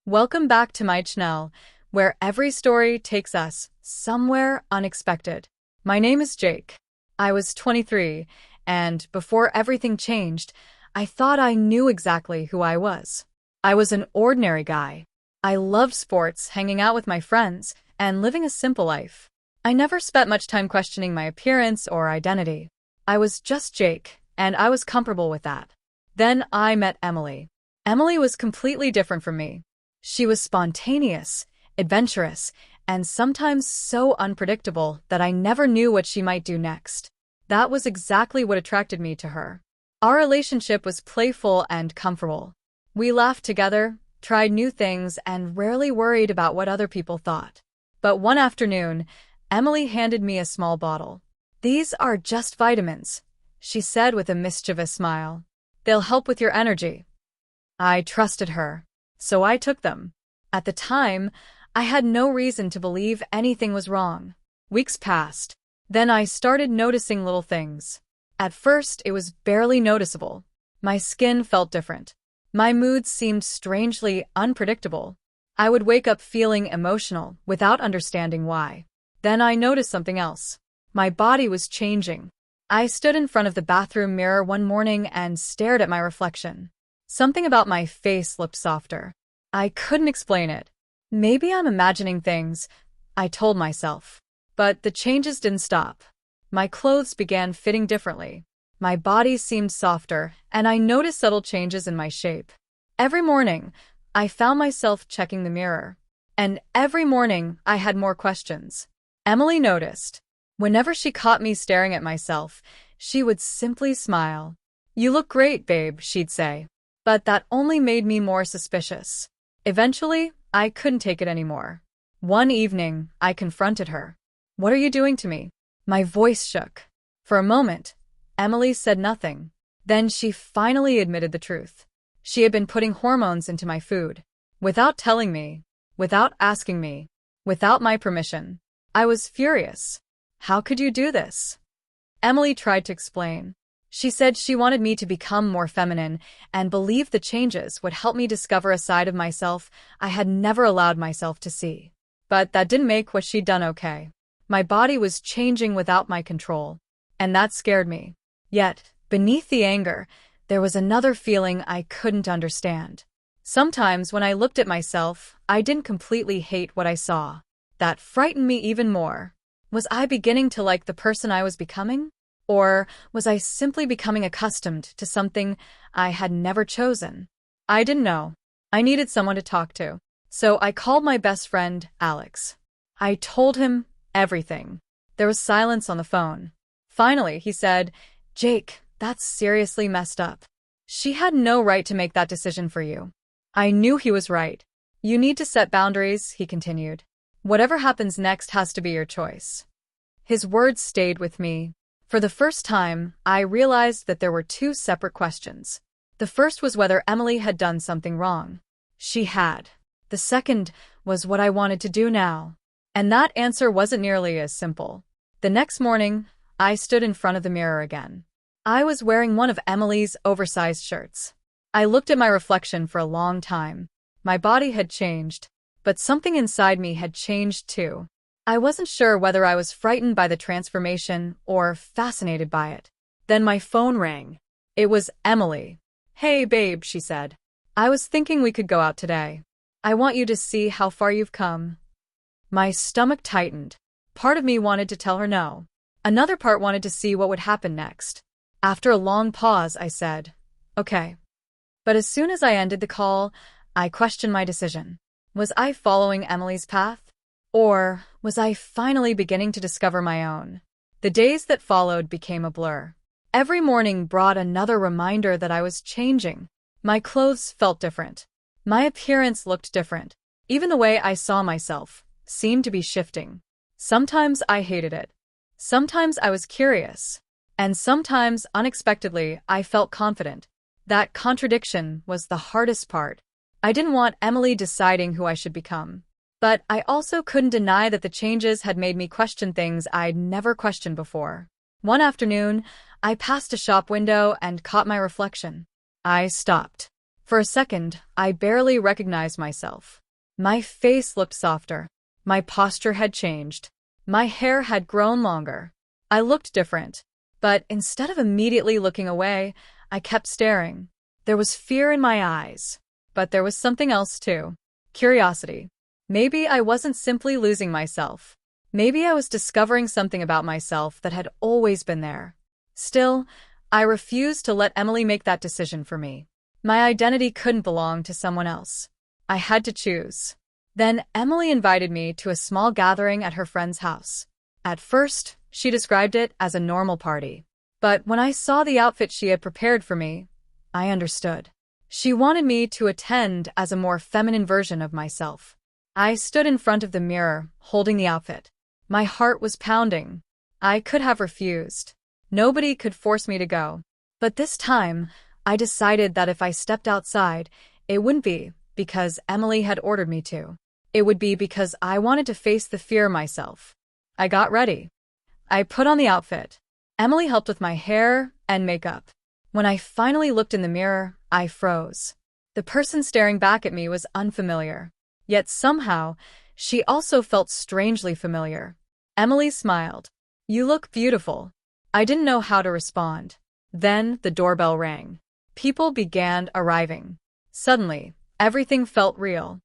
Welcome back to my channel, where every story takes us somewhere unexpected. My name is Jake. I was 23, and before everything changed, I thought I knew exactly who I was. I was an ordinary guy. I loved sports, hanging out with my friends, and living a simple life. I never spent much time questioning my appearance or identity. I was just Jake, and I was comfortable with that. Then I met Emily. Emily was completely different from me. She was spontaneous, adventurous, and sometimes so unpredictable that I never knew what she might do next. That was exactly what attracted me to her. Our relationship was playful and comfortable. We laughed together, tried new things, and rarely worried about what other people thought. But one afternoon, Emily handed me a small bottle. "These are just vitamins," she said with a mischievous smile. "They'll help with your energy." I trusted her, so I took them. At the time, I had no reason to believe anything was wrong. Weeks passed. Then I started noticing little things. At first, it was barely noticeable. My skin felt different. My mood seemed strangely unpredictable. I would wake up feeling emotional without understanding why. Then I noticed something else. My body was changing. I stood in front of the bathroom mirror one morning and stared at my reflection. Something about my face looked softer. I couldn't explain it. Maybe I'm imagining things, I told myself. But the changes didn't stop. My clothes began fitting differently. My body seemed softer, and I noticed subtle changes in my shape. Every morning, I found myself checking the mirror. And every morning, I had more questions. Emily noticed. Whenever she caught me staring at myself, she would simply smile. "You look great, babe," she'd say. But that only made me more suspicious. Eventually, I couldn't take it anymore. One evening, I confronted her. "What are you doing to me?" My voice shook. For a moment, Emily said nothing. Then she finally admitted the truth. She had been putting hormones into my food. Without telling me, without asking me, without my permission. I was furious. "How could you do this?" Emily tried to explain. She said she wanted me to become more feminine and believed the changes would help me discover a side of myself I had never allowed myself to see. But that didn't make what she'd done okay. My body was changing without my control, and that scared me. Yet, beneath the anger, there was another feeling I couldn't understand. Sometimes when I looked at myself, I didn't completely hate what I saw. That frightened me even more. Was I beginning to like the person I was becoming? Or was I simply becoming accustomed to something I had never chosen? I didn't know. I needed someone to talk to. So I called my best friend, Alex. I told him everything. There was silence on the phone. Finally, he said, "Jake, that's seriously messed up. She had no right to make that decision for you." I knew he was right. "You need to set boundaries," he continued. "Whatever happens next has to be your choice." His words stayed with me. For the first time, I realized that there were two separate questions. The first was whether Emily had done something wrong. She had. The second was what I wanted to do now. And that answer wasn't nearly as simple. The next morning, I stood in front of the mirror again. I was wearing one of Emily's oversized shirts. I looked at my reflection for a long time. My body had changed, but something inside me had changed too. I wasn't sure whether I was frightened by the transformation or fascinated by it. Then my phone rang. It was Emily. "Hey, babe," she said. "I was thinking we could go out today. I want you to see how far you've come." My stomach tightened. Part of me wanted to tell her no. Another part wanted to see what would happen next. After a long pause, I said, "Okay." But as soon as I ended the call, I questioned my decision. Was I following Emily's path? Or was I finally beginning to discover my own? The days that followed became a blur. Every morning brought another reminder that I was changing. My clothes felt different. My appearance looked different. Even the way I saw myself seemed to be shifting. Sometimes I hated it. Sometimes I was curious. And sometimes, unexpectedly, I felt confident. That contradiction was the hardest part. I didn't want Emily deciding who I should become. But I also couldn't deny that the changes had made me question things I'd never questioned before. One afternoon, I passed a shop window and caught my reflection. I stopped. For a second, I barely recognized myself. My face looked softer. My posture had changed. My hair had grown longer. I looked different. But instead of immediately looking away, I kept staring. There was fear in my eyes. But there was something else too. Curiosity. Maybe I wasn't simply losing myself. Maybe I was discovering something about myself that had always been there. Still, I refused to let Emily make that decision for me. My identity couldn't belong to someone else. I had to choose. Then Emily invited me to a small gathering at her friend's house. At first, she described it as a normal party. But when I saw the outfit she had prepared for me, I understood. She wanted me to attend as a more feminine version of myself. I stood in front of the mirror, holding the outfit. My heart was pounding. I could have refused. Nobody could force me to go. But this time, I decided that if I stepped outside, it wouldn't be because Emily had ordered me to. It would be because I wanted to face the fear myself. I got ready. I put on the outfit. Emily helped with my hair and makeup. When I finally looked in the mirror, I froze. The person staring back at me was unfamiliar. Yet somehow, she also felt strangely familiar. Emily smiled. "You look beautiful." I didn't know how to respond. Then the doorbell rang. People began arriving. Suddenly, everything felt real.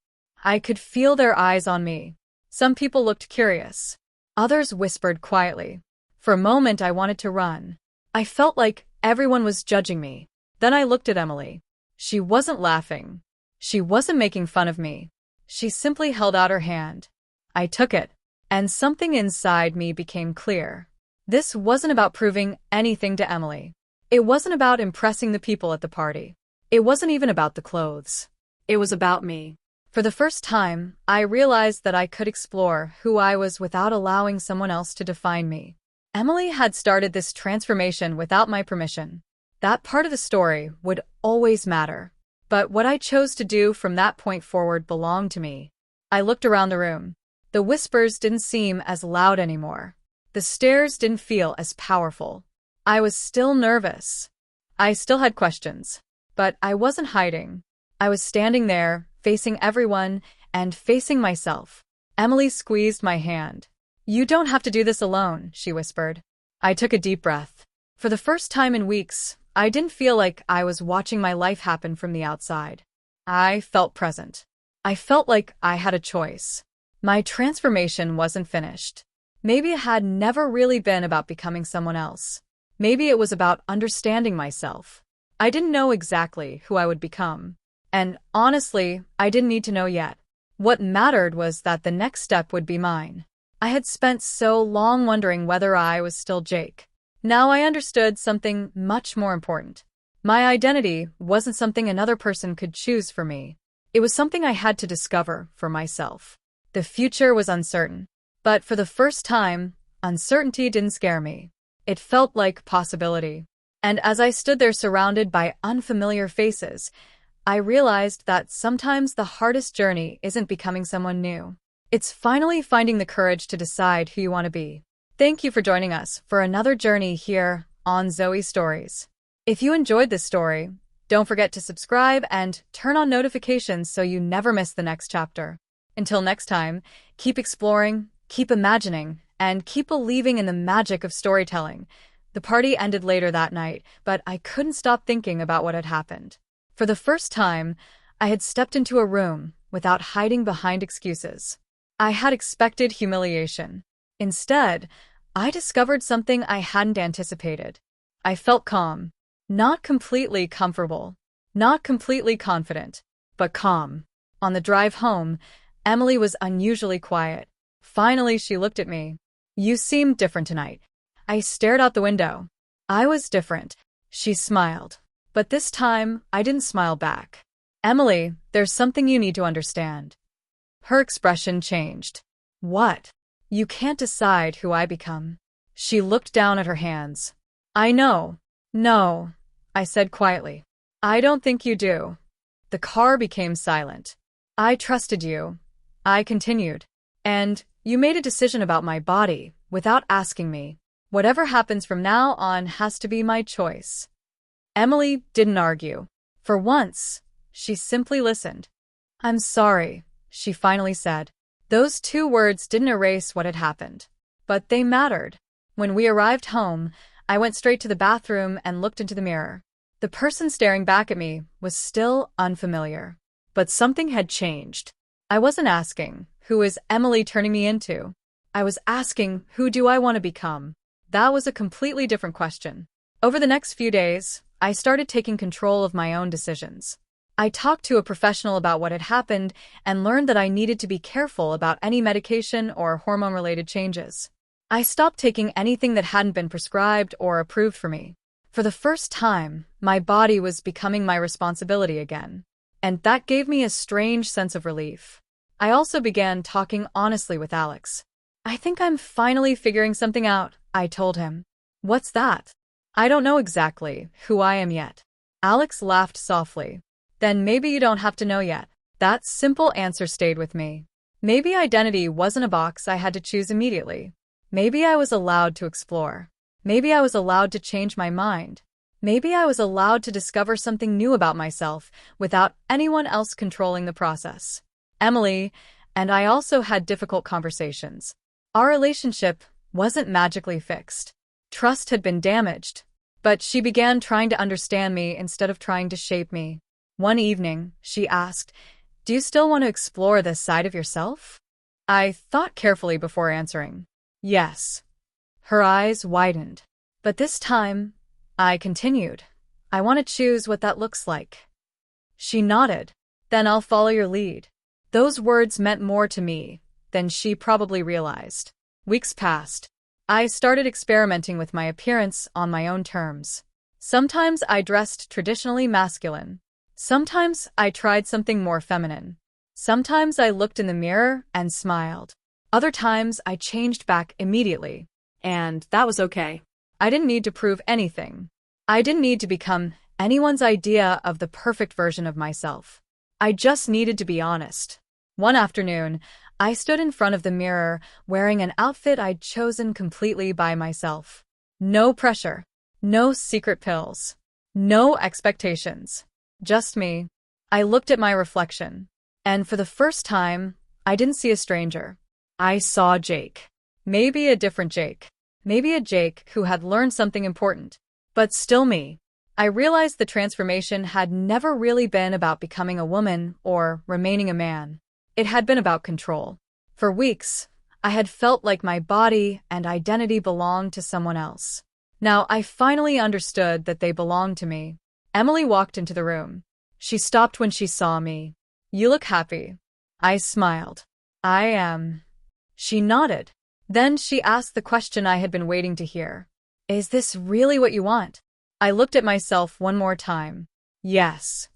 I could feel their eyes on me. Some people looked curious. Others whispered quietly. For a moment, I wanted to run. I felt like everyone was judging me. Then I looked at Emily. She wasn't laughing. She wasn't making fun of me. She simply held out her hand. I took it, and something inside me became clear. This wasn't about proving anything to Emily. It wasn't about impressing the people at the party. It wasn't even about the clothes. It was about me. For the first time, I realized that I could explore who I was without allowing someone else to define me. Emily had started this transformation without my permission. That part of the story would always matter. But what I chose to do from that point forward belonged to me. I looked around the room. The whispers didn't seem as loud anymore. The stares didn't feel as powerful. I was still nervous. I still had questions. But I wasn't hiding. I was standing there, facing everyone, and facing myself. Emily squeezed my hand. "You don't have to do this alone," she whispered. I took a deep breath. For the first time in weeks, I didn't feel like I was watching my life happen from the outside. I felt present. I felt like I had a choice. My transformation wasn't finished. Maybe it had never really been about becoming someone else. Maybe it was about understanding myself. I didn't know exactly who I would become. And honestly, I didn't need to know yet. What mattered was that the next step would be mine. I had spent so long wondering whether I was still Jake. Now I understood something much more important. My identity wasn't something another person could choose for me. It was something I had to discover for myself. The future was uncertain. But for the first time, uncertainty didn't scare me. It felt like possibility. And as I stood there surrounded by unfamiliar faces, I realized that sometimes the hardest journey isn't becoming someone new. It's finally finding the courage to decide who you want to be. Thank you for joining us for another journey here on Zoe Stories. If you enjoyed this story, don't forget to subscribe and turn on notifications so you never miss the next chapter. Until next time, keep exploring, keep imagining, and keep believing in the magic of storytelling. The party ended later that night, but I couldn't stop thinking about what had happened. For the first time, I had stepped into a room without hiding behind excuses. I had expected humiliation. Instead, I discovered something I hadn't anticipated. I felt calm. Not completely comfortable. Not completely confident. But calm. On the drive home, Emily was unusually quiet. Finally, she looked at me. "You seem different tonight." I stared out the window. I was different. She smiled. But this time, I didn't smile back. "Emily, there's something you need to understand." Her expression changed. "What?" "You can't decide who I become." She looked down at her hands. "I know." "No," I said quietly. "I don't think you do." The car became silent. "I trusted you," I continued. "And you made a decision about my body without asking me. Whatever happens from now on has to be my choice." Emily didn't argue. For once, She simply listened. "I'm sorry," she finally said. Those 2 words didn't erase what had happened, but they mattered. When we arrived home, I went straight to the bathroom and looked into the mirror. The person staring back at me was still unfamiliar, but something had changed. I wasn't asking, who is Emily turning me into? I was asking, who do I want to become? That was a completely different question. Over the next few days, I started taking control of my own decisions. I talked to a professional about what had happened and learned that I needed to be careful about any medication or hormone-related changes. I stopped taking anything that hadn't been prescribed or approved for me. For the first time, my body was becoming my responsibility again, and that gave me a strange sense of relief. I also began talking honestly with Alex. "I think I'm finally figuring something out," I told him. "What's that?" "I don't know exactly who I am yet." Alex laughed softly. "Then maybe you don't have to know yet." That simple answer stayed with me. Maybe identity wasn't a box I had to choose immediately. Maybe I was allowed to explore. Maybe I was allowed to change my mind. Maybe I was allowed to discover something new about myself without anyone else controlling the process. Emily and I also had difficult conversations. Our relationship wasn't magically fixed. Trust had been damaged, but she began trying to understand me instead of trying to shape me. One evening, she asked, "Do you still want to explore this side of yourself?" I thought carefully before answering. "Yes." Her eyes widened. "But this time," I continued, "I want to choose what that looks like." She nodded. "Then I'll follow your lead." Those words meant more to me than she probably realized. Weeks passed. I started experimenting with my appearance on my own terms. Sometimes I dressed traditionally masculine. Sometimes I tried something more feminine. Sometimes I looked in the mirror and smiled. Other times I changed back immediately. And that was okay. I didn't need to prove anything. I didn't need to become anyone's idea of the perfect version of myself. I just needed to be honest. One afternoon, I stood in front of the mirror wearing an outfit I'd chosen completely by myself. No pressure. No secret pills. No expectations. Just me. I looked at my reflection. And for the first time, I didn't see a stranger. I saw Jake. Maybe a different Jake. Maybe a Jake who had learned something important. But still me. I realized the transformation had never really been about becoming a woman or remaining a man. It had been about control. For weeks, I had felt like my body and identity belonged to someone else. Now I finally understood that they belonged to me. Emily walked into the room. She stopped when she saw me. "You look happy." I smiled. "I am." She nodded. Then she asked the question I had been waiting to hear. "Is this really what you want?" I looked at myself one more time. Yes.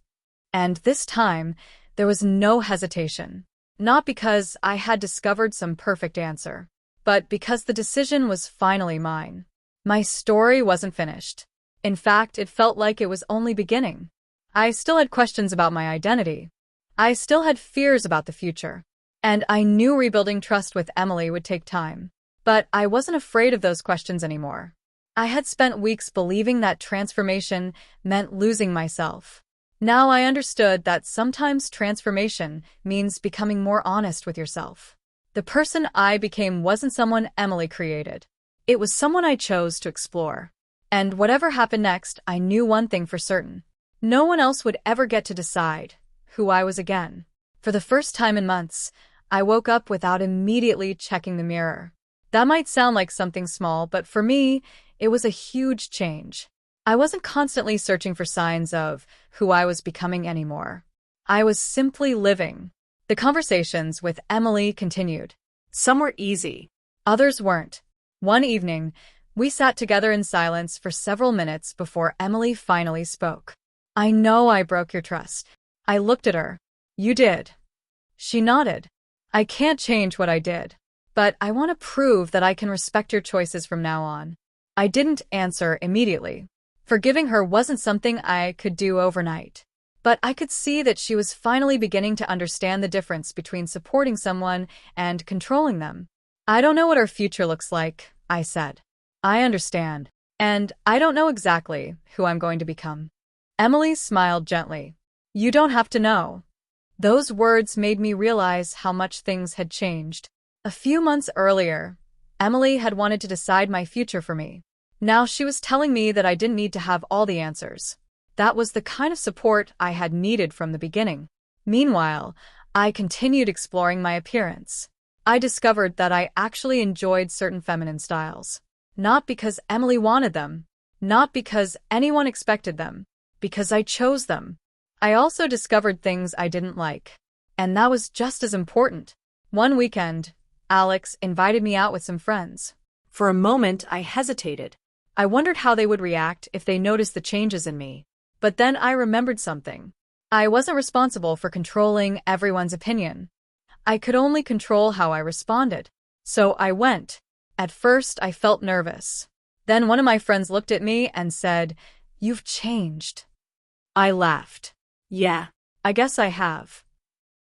And this time, there was no hesitation. Not because I had discovered some perfect answer, but because the decision was finally mine. My story wasn't finished. In fact, it felt like it was only beginning. I still had questions about my identity. I still had fears about the future. And I knew rebuilding trust with Emily would take time. But I wasn't afraid of those questions anymore. I had spent weeks believing that transformation meant losing myself. Now I understood that sometimes transformation means becoming more honest with yourself. The person I became wasn't someone Emily created. It was someone I chose to explore. And whatever happened next, I knew one thing for certain. No one else would ever get to decide who I was again. For the first time in months, I woke up without immediately checking the mirror. That might sound like something small, but for me, it was a huge change. I wasn't constantly searching for signs of who I was becoming anymore. I was simply living. The conversations with Emily continued. Some were easy. Others weren't. One evening, we sat together in silence for several minutes before Emily finally spoke. "I know I broke your trust." I looked at her. "You did." She nodded. "I can't change what I did. But I want to prove that I can respect your choices from now on." I didn't answer immediately. Forgiving her wasn't something I could do overnight. But I could see that she was finally beginning to understand the difference between supporting someone and controlling them. "I don't know what our future looks like," I said. "I understand. And I don't know exactly who I'm going to become." Emily smiled gently. You don't have to know. Those words made me realize how much things had changed. A few months earlier, Emily had wanted to decide my future for me. Now she was telling me that I didn't need to have all the answers. That was the kind of support I had needed from the beginning. Meanwhile, I continued exploring my appearance. I discovered that I actually enjoyed certain feminine styles. Not because Emily wanted them, not because anyone expected them, because I chose them. I also discovered things I didn't like. And that was just as important. One weekend, Alex invited me out with some friends. For a moment, I hesitated. I wondered how they would react if they noticed the changes in me. But then I remembered something. I wasn't responsible for controlling everyone's opinion. I could only control how I responded. So I went. At first, I felt nervous. Then one of my friends looked at me and said, "You've changed." I laughed. Yeah, I guess I have.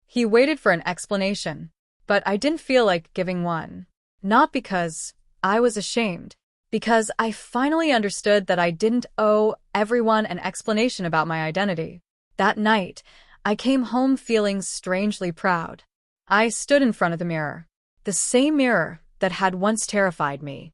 He waited for an explanation, but I didn't feel like giving one. Not because I was ashamed, because I finally understood that I didn't owe everyone an explanation about my identity. That night, I came home feeling strangely proud. I stood in front of the mirror, the same mirror that had once terrified me.